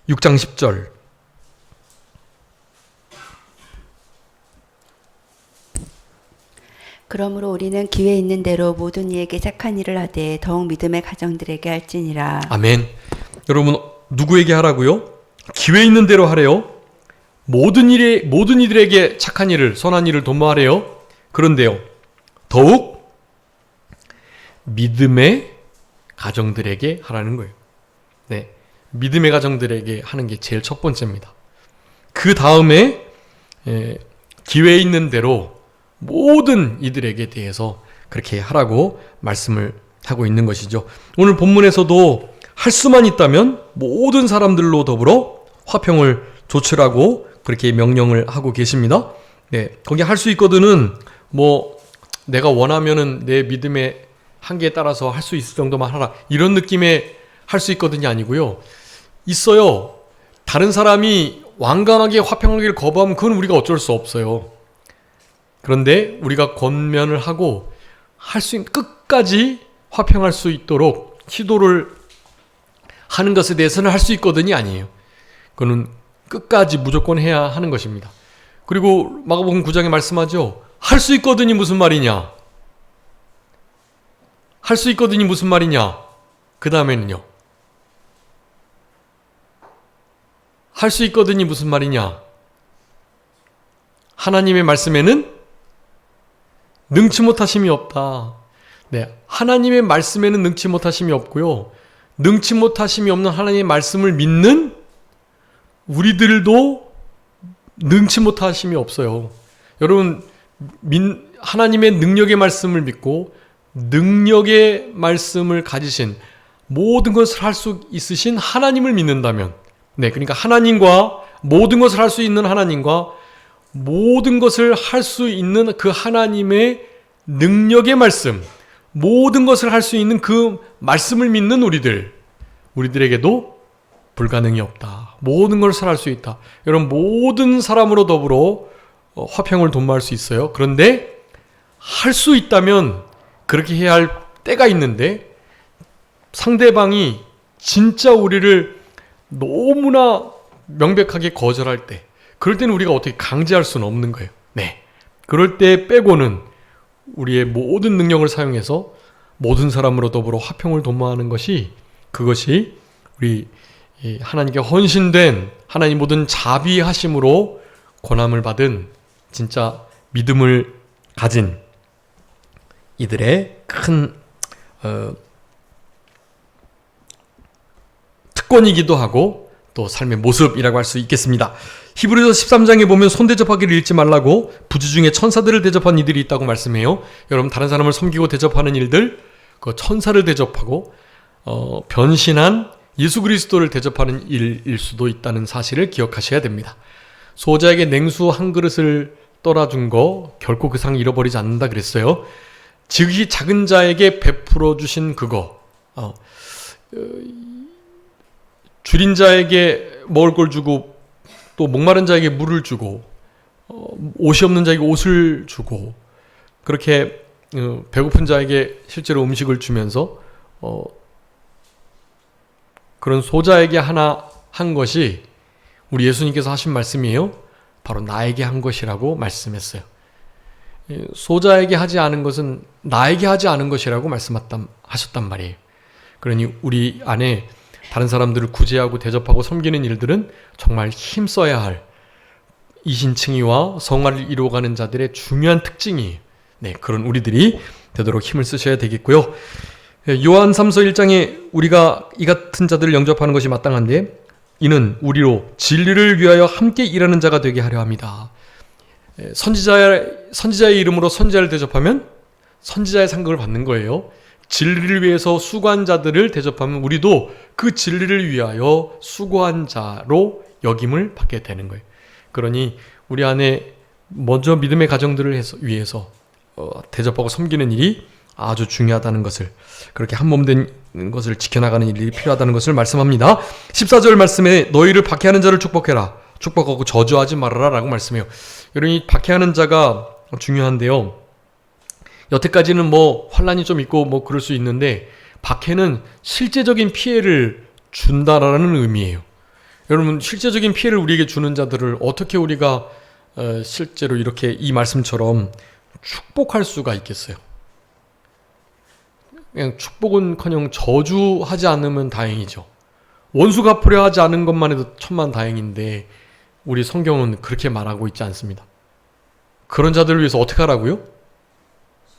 6장 10절. 그러므로 우리는 기회 있는 대로 모든 이에게 착한 일을 하되 더욱 믿음의 가정들에게 할지니라. 아멘. 여러분, 누구에게 하라고요? 기회 있는 대로 하래요. 모든 이들에게 착한 일을, 선한 일을 도모하래요. 그런데요, 더욱 믿음의 가정들에게 하라는 거예요. 네, 믿음의 가정들에게 하는 게 제일 첫 번째입니다. 그 다음에 기회 있는 대로 모든 이들에게 대해서 그렇게 하라고 말씀을 하고 있는 것이죠. 오늘 본문에서도 할 수만 있다면 모든 사람들로 더불어 화평을 조치라고 그렇게 명령을 하고 계십니다. 네, 거기 할 수 있거든은 내가 원하면은 내 믿음의 한계에 따라서 할 수 있을 정도만 하라, 이런 느낌의 할 수 있거든이 아니고요. 있어요. 다른 사람이 완강하게 화평하기를 거부하면 그건 우리가 어쩔 수 없어요. 그런데 우리가 권면을 하고 할 수 있는 끝까지 화평할 수 있도록 시도를 하는 것에 대해서는 할 수 있거든이 아니에요. 그거는 끝까지 무조건 해야 하는 것입니다. 그리고 마가복음 9장에 말씀하죠. 할 수 있거든이 무슨 말이냐? 할 수 있거든이 무슨 말이냐? 그 다음에는요. 할 수 있거든이 무슨 말이냐? 하나님의 말씀에는 능치 못하심이 없다. 네, 하나님의 말씀에는 능치 못하심이 없고요. 능치 못하심이 없는 하나님의 말씀을 믿는 우리들도 능치 못하심이 없어요. 여러분, 하나님의 능력의 말씀을 믿고 능력의 말씀을 가지신, 모든 것을 할 수 있으신 하나님을 믿는다면, 네, 그러니까 하나님과, 모든 것을 할 수 있는 하나님과 모든 것을 할 수 있는 그 하나님의 능력의 말씀, 모든 것을 할 수 있는 그 말씀을 믿는 우리들에게도 불가능이 없다. 모든 걸 살할 수 있다. 여러분 모든 사람으로 더불어 화평을 도모할 수 있어요. 그런데 할 수 있다면 그렇게 해야 할 때가 있는데 상대방이 진짜 우리를 너무나 명백하게 거절할 때, 그럴 때는 우리가 어떻게 강제할 수는 없는 거예요. 네, 그럴 때 빼고는 우리의 모든 능력을 사용해서 모든 사람으로 더불어 화평을 도모하는 것이, 그것이 우리 하나님께 헌신된, 하나님 모든 자비하심으로 권함을 받은 진짜 믿음을 가진 이들의 큰 특권이기도 하고 또 삶의 모습이라고 할 수 있겠습니다. 히브리서 13장에 보면 손대접하기를 잃지 말라고 부주 중에 천사들을 대접한 이들이 있다고 말씀해요. 여러분 다른 사람을 섬기고 대접하는 일들, 그 천사를 대접하고 변신한 예수 그리스도를 대접하는 일일 수도 있다는 사실을 기억하셔야 됩니다. 소자에게 냉수 한 그릇을 떠라준 거 결코 그 상 잃어버리지 않는다 그랬어요. 지극히 작은 자에게 베풀어 주신 그거, 줄인 자에게 먹을 걸 주고 또 목마른 자에게 물을 주고 옷이 없는 자에게 옷을 주고, 그렇게 배고픈 자에게 실제로 음식을 주면서 그런 소자에게 하나 한 것이 우리 예수님께서 하신 말씀이에요. 바로 나에게 한 것이라고 말씀했어요. 소자에게 하지 않은 것은 나에게 하지 않은 것이라고 말씀하셨단 말이에요. 그러니 우리 안에 다른 사람들을 구제하고 대접하고 섬기는 일들은 정말 힘써야 할 이신칭의와 성화를 이루어가는 자들의 중요한 특징이에요. 네, 그런 우리들이 되도록 힘을 쓰셔야 되겠고요. 요한 3서 1장에 우리가 이 같은 자들을 영접하는 것이 마땅한데 이는 우리로 진리를 위하여 함께 일하는 자가 되게 하려 합니다. 선지자의 이름으로 선지자를 대접하면 선지자의 상급을 받는 거예요. 진리를 위해서 수고한 자들을 대접하면 우리도 그 진리를 위하여 수고한 자로 역임을 받게 되는 거예요. 그러니 우리 안에 먼저 믿음의 가정들을 위해서 대접하고 섬기는 일이 아주 중요하다는 것을, 그렇게 한몸된 것을 지켜나가는 일이 필요하다는 것을 말씀합니다. 14절 말씀에 너희를 박해하는 자를 축복해라. 축복하고 저주하지 말아라 라고 말씀해요. 여러분 이 박해하는 자가 중요한데요. 여태까지는 뭐 환란이 좀 있고 뭐 그럴 수 있는데 박해는 실제적인 피해를 준다라는 의미예요. 여러분 실제적인 피해를 우리에게 주는 자들을 어떻게 우리가 실제로 이렇게 이 말씀처럼 축복할 수가 있겠어요? 그냥 축복은커녕 저주하지 않으면 다행이죠. 원수 갚으려 하지 않은 것만 해도 천만다행인데 우리 성경은 그렇게 말하고 있지 않습니다. 그런 자들을 위해서 어떻게 하라고요?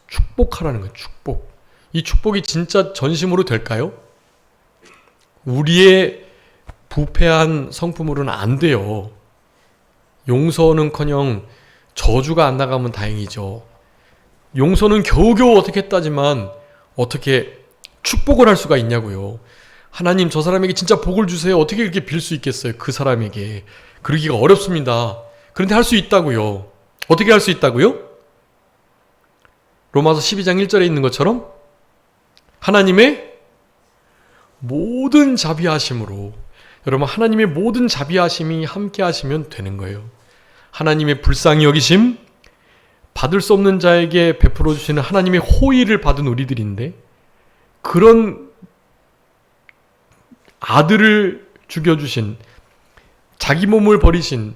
축복하라는 거예요. 축복. 이 축복이 진짜 전심으로 될까요? 우리의 부패한 성품으로는 안 돼요. 용서는커녕 저주가 안 나가면 다행이죠. 용서는 겨우겨우 어떻게 했다지만 어떻게 축복을 할 수가 있냐고요. 하나님 저 사람에게 진짜 복을 주세요. 어떻게 이렇게 빌 수 있겠어요? 그 사람에게. 그러기가 어렵습니다. 그런데 할 수 있다고요. 어떻게 할 수 있다고요? 로마서 12장 1절에 있는 것처럼 하나님의 모든 자비하심으로, 여러분 하나님의 모든 자비하심이 함께 하시면 되는 거예요. 하나님의 불쌍히 여기심, 받을 수 없는 자에게 베풀어 주시는 하나님의 호의를 받은 우리들인데 그런 아들을 죽여주신, 자기 몸을 버리신,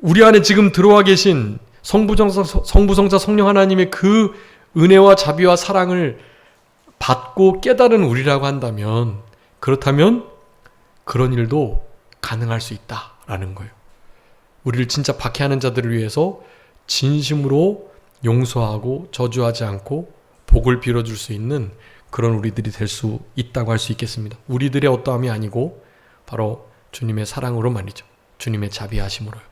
우리 안에 지금 들어와 계신 성부성자 성령 하나님의 그 은혜와 자비와 사랑을 받고 깨달은 우리라고 한다면, 그렇다면 그런 일도 가능할 수 있다라는 거예요. 우리를 진짜 박해하는 자들을 위해서 진심으로 용서하고 저주하지 않고 복을 빌어줄 수 있는 그런 우리들이 될 수 있다고 할 수 있겠습니다. 우리들의 어떠함이 아니고 바로 주님의 사랑으로 말이죠. 주님의 자비하심으로요.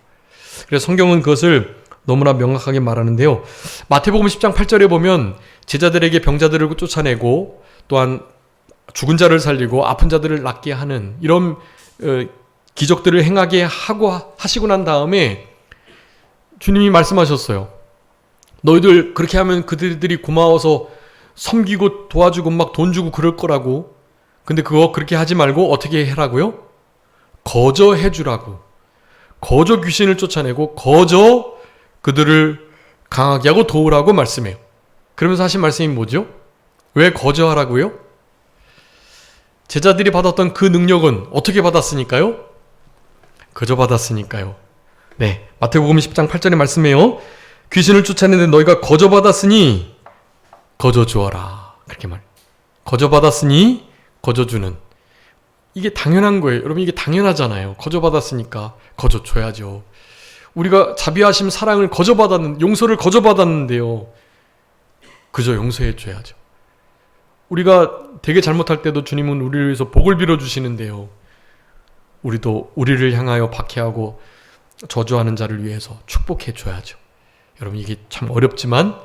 그래서 성경은 그것을 너무나 명확하게 말하는데요. 마태복음 10장 8절에 보면 제자들에게 병자들을 쫓아내고 또한 죽은 자를 살리고 아픈 자들을 낫게 하는 이런 기적들을 행하게 하시고 난 다음에 주님이 말씀하셨어요. 너희들 그렇게 하면 그들이 고마워서 섬기고 도와주고 막 돈 주고 그럴 거라고. 근데 그거 그렇게 하지 말고 어떻게 해라고요? 거저해 주라고. 거저 귀신을 쫓아내고 거저 그들을 강하게 하고 도우라고 말씀해요. 그러면서 하신 말씀이 뭐죠? 왜 거저하라고요? 제자들이 받았던 그 능력은 어떻게 받았으니까요? 거저 받았으니까요. 네, 마태복음 10장 8절에 말씀해요. 귀신을 쫓아내는데 너희가 거저 받았으니 거저 주어라. 그렇게 말해요. 거저 받았으니 거저 주는. 이게 당연한 거예요. 여러분, 이게 당연하잖아요. 거저 받았으니까 거저 줘야죠. 우리가 자비하심 사랑을 거저 받았는, 용서를 거저 받았는데요. 그저 용서해 줘야죠. 우리가 되게 잘못할 때도 주님은 우리를 위해서 복을 빌어 주시는데요. 우리도 우리를 향하여 박해하고 저주하는 자를 위해서 축복해 줘야죠. 여러분, 이게 참 어렵지만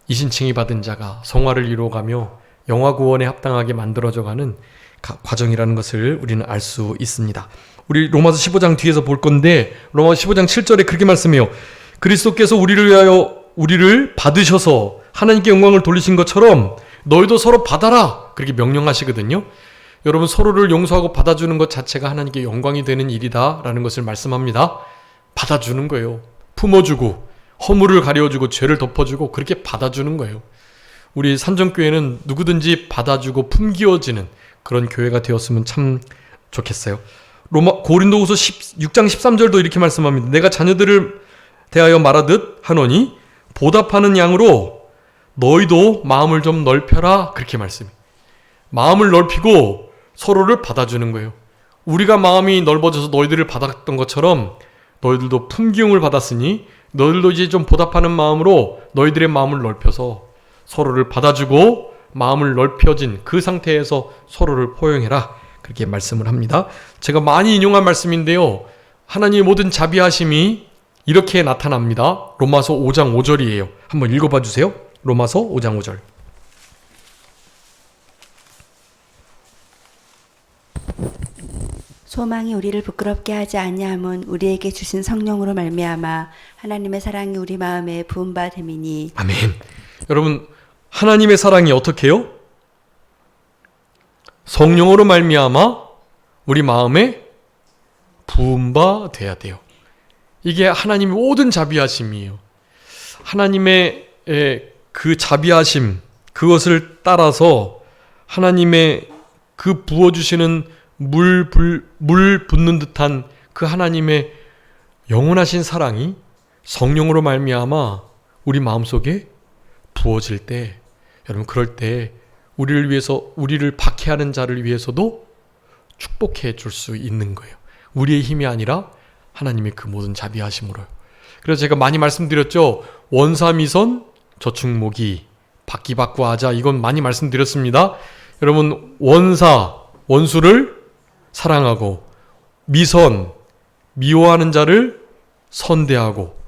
이신칭이 받은 자가 성화를 이루어가며 영화 구원에 합당하게 만들어져가는 과정이라는 것을 우리는 알 수 있습니다. 우리 로마서 15장 뒤에서 볼 건데 로마서 15장 7절에 그렇게 말씀해요. 그리스도께서 우리를 위하여 우리를 받으셔서 하나님께 영광을 돌리신 것처럼 너희도 서로 받아라. 그렇게 명령하시거든요. 여러분, 서로를 용서하고 받아주는 것 자체가 하나님께 영광이 되는 일이다 라는 것을 말씀합니다. 받아주는 거예요. 품어주고 허물을 가려주고 죄를 덮어주고 그렇게 받아주는 거예요. 우리 산정교회는 누구든지 받아주고 품기어지는 그런 교회가 되었으면 참 좋겠어요. 고린도후서 6장 13절도 이렇게 말씀합니다. 내가 자녀들을 대하여 말하듯 하노니 보답하는 양으로 너희도 마음을 좀 넓혀라. 그렇게 말씀해요. 마음을 넓히고 서로를 받아주는 거예요. 우리가 마음이 넓어져서 너희들을 받았던 것처럼 너희들도 품기용을 받았으니 너희들도 이제 좀 보답하는 마음으로 너희들의 마음을 넓혀서 서로를 받아주고 마음을 넓혀진 그 상태에서 서로를 포용해라. 그렇게 말씀을 합니다. 제가 많이 인용한 말씀인데요. 하나님의 모든 자비하심이 이렇게 나타납니다. 로마서 5장 5절이에요. 한번 읽어봐 주세요. 로마서 5장 5절. 소망이 우리를 부끄럽게 하지 아니함은 우리에게 주신 성령으로 말미암아 하나님의 사랑이 우리 마음에 부은 바 됨이니. 아멘. 여러분, 하나님의 사랑이 어떻게 해요? 성령으로 말미암아 우리 마음에 부은 바 돼야 돼요. 이게 하나님의 모든 자비하심이에요. 하나님의 그 자비하심, 그것을 따라서 하나님의 그 부어주시는 물 붓는 듯한 그 하나님의 영원하신 사랑이 성령으로 말미암아 우리 마음속에 부어질 때, 여러분, 그럴 때 우리를 위해서, 우리를 박해하는 자를 위해서도 축복해 줄 수 있는 거예요. 우리의 힘이 아니라 하나님의 그 모든 자비하심으로요. 그래서 제가 많이 말씀드렸죠. 원사미선 저축모기 바퀴바꾸하자, 이건 많이 말씀드렸습니다. 여러분, 원수를 사랑하고, 미선 미워하는 자를 선대하고,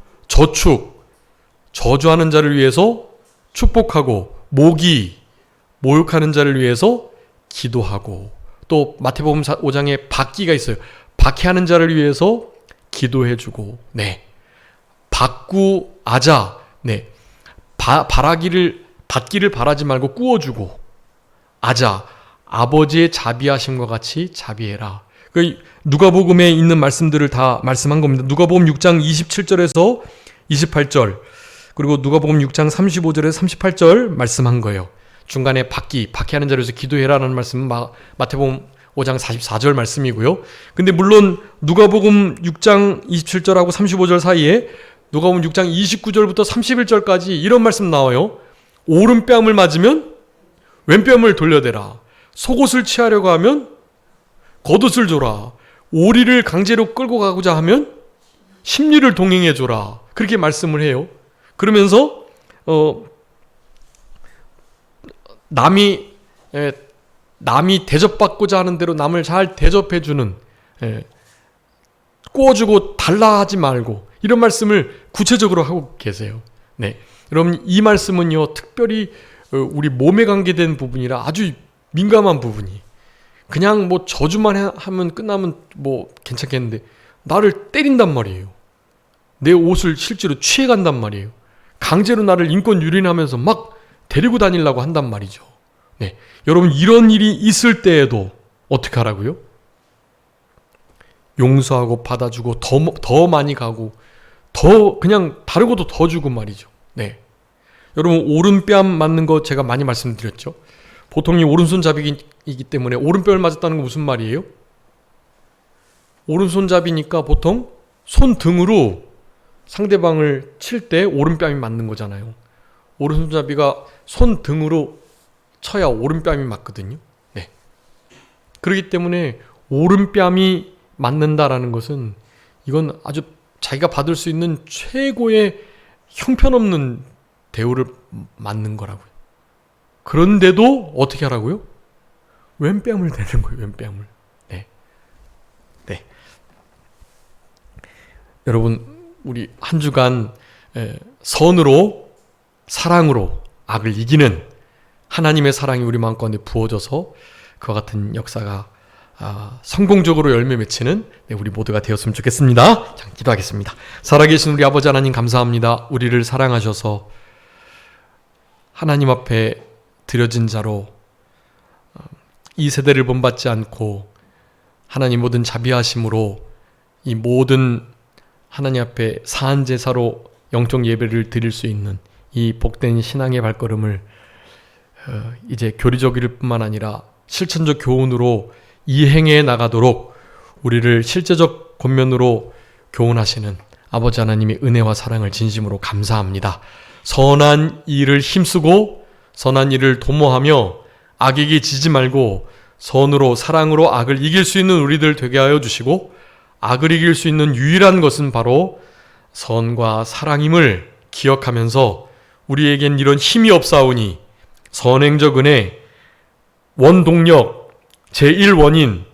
저주하는 자를 위해서 축복하고, 모욕하는 자를 위해서 기도하고, 또 마태복음 5장에 박기가 있어요. 박해하는 자를 위해서 기도해주고, 네, 바꾸하자, 네, 받기를 바라지 말고 꾸어주고, 아자, 아버지의 자비하심과 같이 자비해라. 누가복음에 있는 말씀들을 다 말씀한 겁니다. 누가복음 6장 27절에서 28절, 그리고 누가복음 6장 35절에서 38절 말씀한 거예요. 중간에 박해하는 자를 위해서 기도해라라는 말씀은 마태복음 5장 44절 말씀이고요. 근데 물론 누가복음 6장 27절하고 35절 사이에 누가복음 6장 29절부터 31절까지 이런 말씀 나와요. 오른뺨을 맞으면 왼뺨을 돌려대라. 속옷을 취하려고 하면 겉옷을 줘라. 오리를 강제로 끌고 가고자 하면 심리를 동행해 줘라. 그렇게 말씀을 해요. 그러면서 남이 대접받고자 하는 대로 남을 잘 대접해주는, 꾸어주고 달라 하지 말고, 이런 말씀을 구체적으로 하고 계세요. 네, 여러분, 이 말씀은요, 특별히 우리 몸에 관계된 부분이라 아주 민감한 부분이, 그냥 뭐 저주만 하면 끝나면 뭐 괜찮겠는데 나를 때린단 말이에요. 내 옷을 실제로 취해간단 말이에요. 강제로 나를 인권 유린하면서 막 데리고 다니려고 한단 말이죠. 네, 여러분, 이런 일이 있을 때에도 어떻게 하라고요? 용서하고 받아주고 더 많이 가고 더 그냥 다르고도 더 주고 말이죠. 네. 여러분 오른뺨 맞는 거 제가 많이 말씀드렸죠. 보통 이 오른손잡이이기 때문에 오른뼈를 맞았다는 건 무슨 말이에요? 오른손잡이니까 보통 손등으로 상대방을 칠 때 오른뺨이 맞는 거잖아요. 오른손잡이가 손등으로 쳐야 오른뺨이 맞거든요. 네. 그렇기 때문에 오른뺨이 맞는다라는 것은 이건 아주 자기가 받을 수 있는 최고의 형편없는 대우를 맞는 거라고요. 그런데도 어떻게 하라고요? 왼뺨을 대는 거예요. 왼뺨을. 네. 네. 여러분 우리 한 주간 선으로 사랑으로 악을 이기는 하나님의 사랑이 우리 마음 가운데 부어져서 그와 같은 역사가 성공적으로 열매 맺히는 우리 모두가 되었으면 좋겠습니다. 자, 기도하겠습니다. 살아계신 우리 아버지 하나님 감사합니다. 우리를 사랑하셔서 하나님 앞에 드려진 자로 이 세대를 본받지 않고 하나님 모든 자비하심으로 이 모든 하나님 앞에 사한 제사로 영적 예배를 드릴 수 있는 이 복된 신앙의 발걸음을 이제 교리적일 뿐만 아니라 실천적 교훈으로 이행해 나가도록 우리를 실제적 권면으로 교훈하시는 아버지 하나님의 은혜와 사랑을 진심으로 감사합니다. 선한 일을 힘쓰고 선한 일을 도모하며 악에게 지지 말고 선으로 사랑으로 악을 이길 수 있는 우리들 되게 하여 주시고 악을 이길 수 있는 유일한 것은 바로 선과 사랑임을 기억하면서 우리에겐 이런 힘이 없사오니 선행적 은혜, 원동력, 제1원인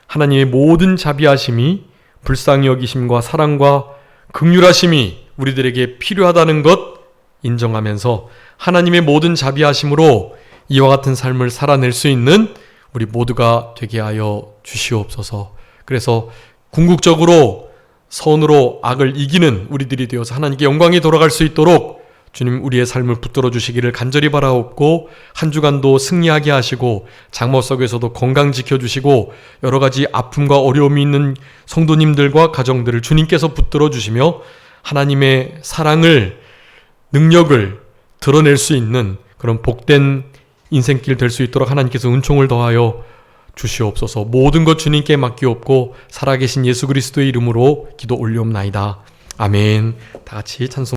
하나님의 모든 자비하심이 불쌍히 여기심과 사랑과 긍휼하심이 우리들에게 필요하다는 것 인정하면서 하나님의 모든 자비하심으로 이와 같은 삶을 살아낼 수 있는 우리 모두가 되게 하여 주시옵소서. 그래서 궁극적으로 선으로 악을 이기는 우리들이 되어서 하나님께 영광이 돌아갈 수 있도록 주님 우리의 삶을 붙들어 주시기를 간절히 바라옵고 한 주간도 승리하게 하시고 장모 속에서도 건강 지켜주시고 여러 가지 아픔과 어려움이 있는 성도님들과 가정들을 주님께서 붙들어 주시며 하나님의 사랑을 능력을 드러낼 수 있는 그런 복된 인생길 될 수 있도록 하나님께서 은총을 더하여 주시옵소서. 모든 것 주님께 맡기옵고 살아계신 예수 그리스도의 이름으로 기도 올리옵나이다. 아멘. 다 같이 찬송